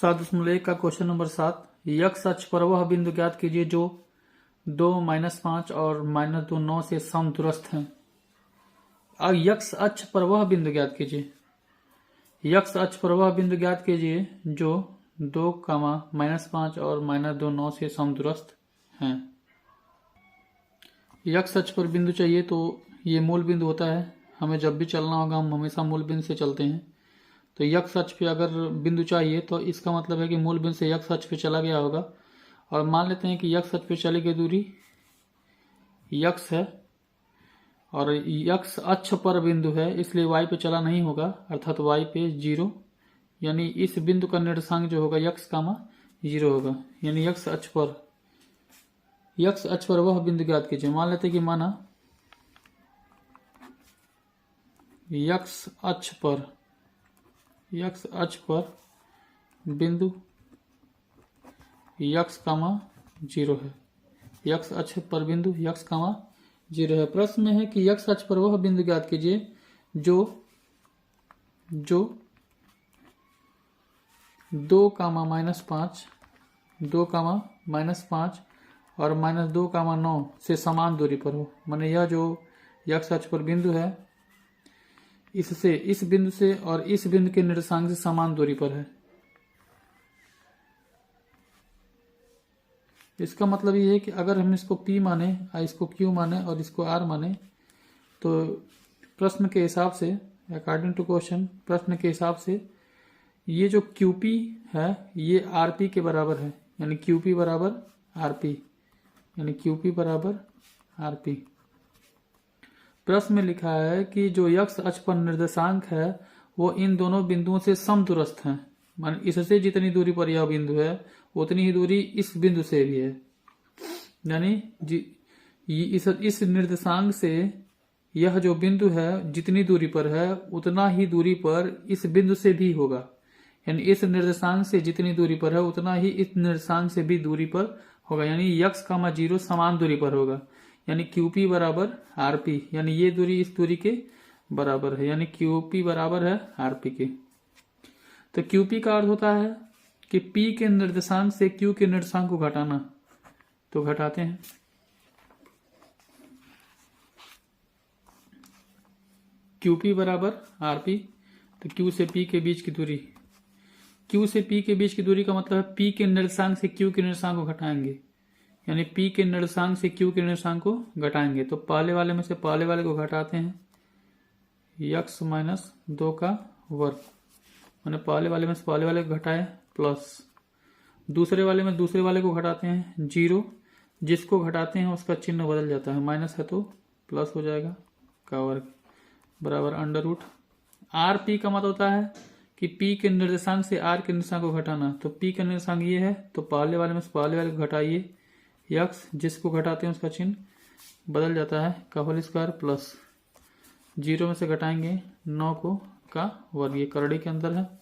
7.1 का question number 7। X अक्ष पर वह बिंदु ज्ञात कीजिए जो 2, -5 और -2, 9 से समदूरस्थ हैं। अब यक्स अक्ष पर वह बिंदु ज्ञात कीजिए। यक्स अक्ष पर वह बिंदु ज्ञात कीजिए जो 2, -5 और -2, 9 से समदूरस्थ हैं। यक्स अक्ष पर बिंदु चाहिए तो ये मूल बिंदु होता है। हमें जब भी चलना होगा हम हमेशा मूल बिंदु से चलते हैं। तो यक्स अक्ष पे अगर बिंदु चाहिए तो इसका मतलब है कि मूल बिंदु से यक्स अक्ष पे चला गया होगा। और मान लेते हैं कि यक्स अक्ष पे चली गई दूरी यक्स है और यक्स अक्ष पर बिंदु है, इसलिए वाई पे चला नहीं होगा, अर्थात वाई पे 0, यानी इस बिंदु का निर्देशांक जो होगा यक्स, 0 होगा। यानी यक्स अक्ष पर वह बिंदु ज्ञात कीजिए। मान लेते हैं कि माना यक्स अक्ष पर बिंदु यक्स, 0 है। यक्स अक्ष पर बिंदु यक्स, 0 है। प्रश्न में है कि यक्स अक्ष पर वह बिंदु ज्ञात कीजिए जो 2, -5, 2, -5 और -2, 9 से समान दूरी पर हो। माने यह जो यक्स अक्ष पर बिंदु है इससे, इस बिंदु से और इस बिंदु के निर्देशांक से समान दूरी पर है। इसका मतलब ये है कि अगर हम इसको P माने, इसको Q माने और इसको R माने तो प्रश्न के हिसाब से, अकॉर्डिंग टू क्वेश्चन, प्रश्न के हिसाब से ये जो QP है ये RP के बराबर है। यानी QP बराबर RP, यानी QP बराबर RP। प्रश्न में लिखा है कि जो यक्स अक्ष पर निर्देशांक है वो इन दोनों बिंदुओं से समदूरस्थ हैं। मान इससे जितनी दूरी पर यह बिंदु है उतनी ही दूरी इस बिंदु से भी है। यानी इस निर्देशांक से यह जो बिंदु है जितनी दूरी पर है उतना ही दूरी पर इस बिंदु से भी होगा। यानी इस निर्देशांक से जितनी दूरी पर है उतना ही इस निर्देशांक से भी दूरी पर होगा। यानी यक्स, 0 समान दूरी पर होगा। यानी QP बराबर RP, यानी ये दूरी इस दूरी के बराबर है। यानी QP बराबर है RP के। तो QP का अर्थ होता है कि P के निर्देशांक से Q के निर्देशांक को घटाना। तो घटाते हैं। QP बराबर RP, तो Q से P के बीच की दूरी, Q से P के बीच की दूरी का मतलब है P के निर्देशांक से Q के निर्देशांक को घटाएंगे। यानी P के निर्देशांक से Q के निर्देशांक को घटाएंगे। तो पहले वाले में से पहले वाले को घटाते हैं, यक्स -2 का वर्ग। मैंने पहले वाले में से पहले वाले को घटाए, प्लस दूसरे वाले में दूसरे वाले को घटाते हैं 0, जिसको घटाते हैं उसका चिन्ह बदल जाता है, माइनस है तो प्लस हो जाएगा, का वर्ग बराबर √ RP का मतलब होता है कि P के निर्देशांक से R के निर्देशांक को घटाना। तो P का निर्देशांक ये है तो पहले वाले में से पहले वाले को घटाइए, यक्स, जिसको घटाते हैं उसका चिन्ह बदल जाता है, का होल स्क्वायर, प्लस 0 में से घटाएंगे 9 को, का वर्ग। ये करड़ी के अंदर है।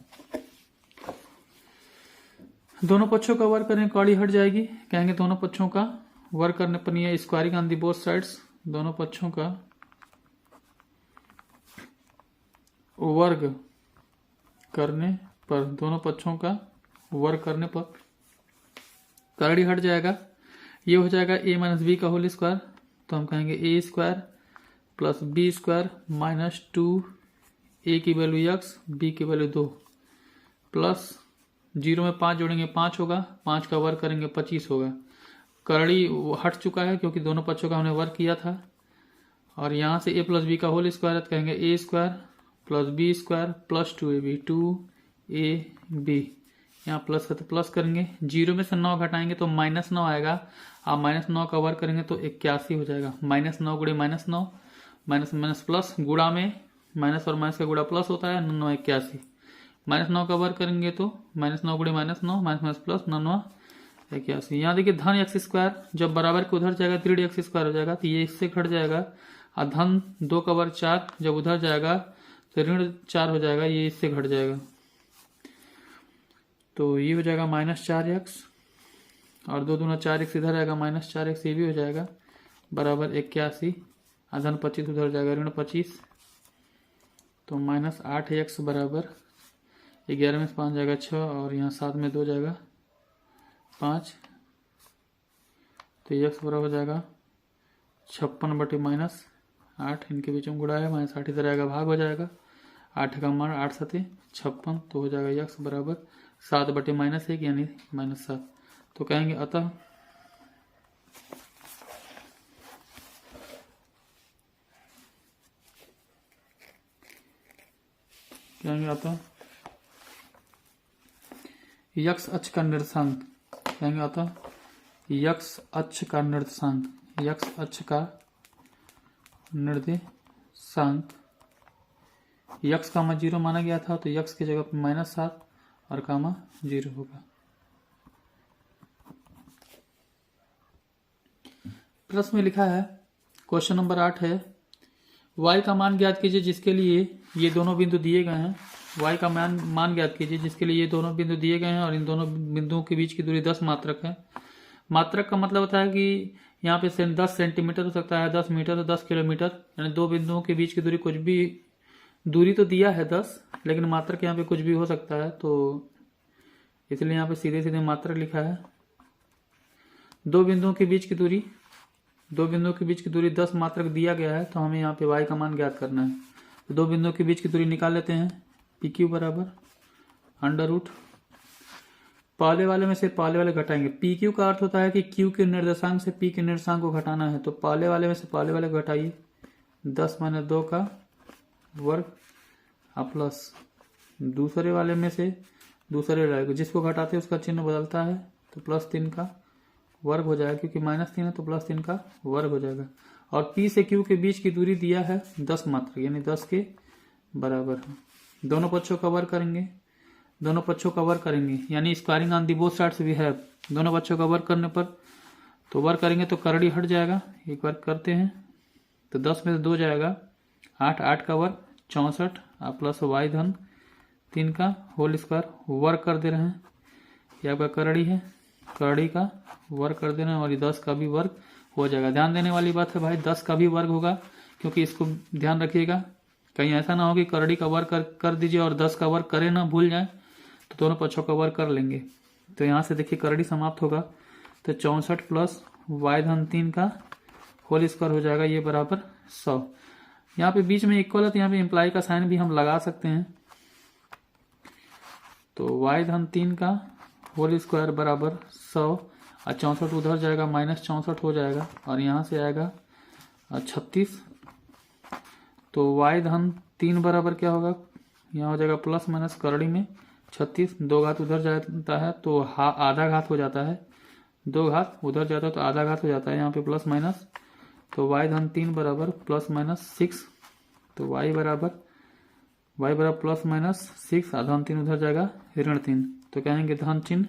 दोनों पक्षों का वर्ग करें, कड़ी हट जाएगी। कहेंगे दोनों पक्षों का वर्ग करने पर ये squaring on the both sides, दोनों पक्षों का वर्ग करने पर, दोनों पक्षों का वर्ग करने पर करड़ी हट जाएगा। ये हो जाएगा A - B का होल स्क्वायर। तो हम कहेंगे A² + B² - 2, A की वैल्यू x, B की वैल्यू 2, प्लस 0 में 5 जोड़ेंगे 5 होगा, 5 का वर्ग करेंगे 25 होगा। करड़ी हट चुका है क्योंकि दोनों पक्षों का हमने वर्ग किया था। और यहाँ से A + B का होल स्क्वायर, तो कहेंगे A² + B² + 2AB, 2AB। यहाँ प्लस है तो प्लस करेंगे, 0 में से 9 घटाएंगे तो -9 आएगा। आप -9 का वर्ग करेंगे तो 81 हो जाएगा। -9 गुणे -9, माइनस प्लस, गुणा में माइनस और माइनस का गुणा प्लस होता है, 9 81। -9 का वर्ग करेंगे तो -9 गुणे -9, माइनस प्लस, 9 81। यहाँ देखिए धन x², जब बराबर के उधर जाएगा ऋण x² हो जाएगा, तो ये इससे घट जाएगा। और धन 2 का वर्ग 4, जब उधर जाएगा तो ऋण 4 हो जाएगा, ये इससे घट जाएगा। तो ये हो जाएगा -4x, और 2 दूना 4x इधर आएगा, -4x ये भी हो जाएगा, बराबर 81। धन 25 उधर जाएगा, ऋण 25, तो -8x बराबर 11 में से 5 जाएगा 6 और यहाँ 7 में 2 जाएगा 5, तो x बराबर हो जाएगा 56/-8, इनके बीच में गुणा है -8 इधर आएगा भाग हो जाएगा, 8 का मान 8 7 56, तो हो जाएगा x बराबर 7/-1 यानी -7। तो कहेंगे अतः x अक्ष का निर्देशांक x अक्ष का निर्देशांक x कामा 0 माना गया था, तो x की जगह पर -7 और कामा 0 होगा। प्रश्न में लिखा है, क्वेश्चन नंबर 8 है, y का मान ज्ञात कीजिए जिसके लिए ये दोनों बिंदु दिए गए हैं। y का मान ज्ञात कीजिए जिसके लिए ये दोनों बिंदु दिए गए हैं और इन दोनों बिंदुओं के बीच की दूरी 10 मात्रक है। मात्रक का मतलब होता है कि यहाँ पे 10 सेंटीमीटर हो सकता है, 10 मीटर, 10 किलोमीटर, यानी दो बिंदुओं के बीच की दूरी कुछ भी, दूरी तो दिया है 10, लेकिन मात्रक यहाँ पे कुछ भी हो सकता है, तो इसलिए यहाँ पे सीधे सीधे मात्रक लिखा है। दो बिंदुओं के बीच की दूरी 10 मात्रक दिया गया है, तो हमें यहाँ पे y का मान ज्ञात करना है। तो दो बिंदुओं के बीच की दूरी निकाल लेते हैं। PQ बराबर √ पहले वाले में से पहले वाले घटाएंगे। PQ का अर्थ होता है कि Q के निर्देशांक से P के निर्देशांक को घटाना है, तो पहले वाले में से पहले वाले को घटाइए, 10 - 2 का वर्ग प्लस दूसरे वाले में से दूसरे वाले को, जिसको घटाते हैं उसका चिन्ह बदलता है, तो +3 का वर्ग हो जाएगा, क्योंकि -3 है तो +3 का वर्ग हो जाएगा। और P से Q के बीच की दूरी दिया है 10 मात्रक, यानी 10 के बराबर है। दोनों पक्षों का वर्ग करेंगे, यानी squaring on the both sides we have. दोनों पक्षों का वर्ग करने पर तो वर्ग करेंगे तो करड़ी हट जाएगा। एक बार करते हैं, तो 10 में से 2 जाएगा 8, 8 का वर्ग 64 प्लस y3 का होल स्क्वायर वर्ग कर दे रहे हैं। यह आपका करड़ी है, करड़ी का वर्ग कर दे रहे हैं और ये 10 का भी वर्ग हो जाएगा। ध्यान देने वाली बात है भाई, 10 का भी वर्ग होगा, क्योंकि इसको ध्यान रखिएगा, कहीं ऐसा ना हो कि करड़ी का वर्ग कर दीजिए और 10 का वर्ग करे ना, भूल जाए, तो दोनों पक्षों का वर्ग कर लेंगे। तो यहाँ से देखिए करड़ी समाप्त होगा, तो 64 प्लस y3 का होल स्क्वायर हो जाएगा, ये बराबर 100। यहाँ पे बीच में इक्वल है, तो यहाँ पे इम्प्लाई का साइन भी हम लगा सकते हैं। तो y3 का होल स्क्वायर बराबर 100 और 64 उधर जाएगा, -64 हो जाएगा और यहाँ से आएगा 36। तो y3 बराबर क्या होगा, यहाँ हो जाएगा प्लस माइनस करड़ी में 36, 2 घात उधर जाता है तो आधा घात हो जाता है, 2 घात उधर जाता है तो आधा घात हो जाता है, यहाँ पे प्लस माइनस, तो y3 बराबर +-6। तो y बराबर +-6, धन 3 उधर जाएगा ऋण 3, तो कहेंगे धन चिन्ह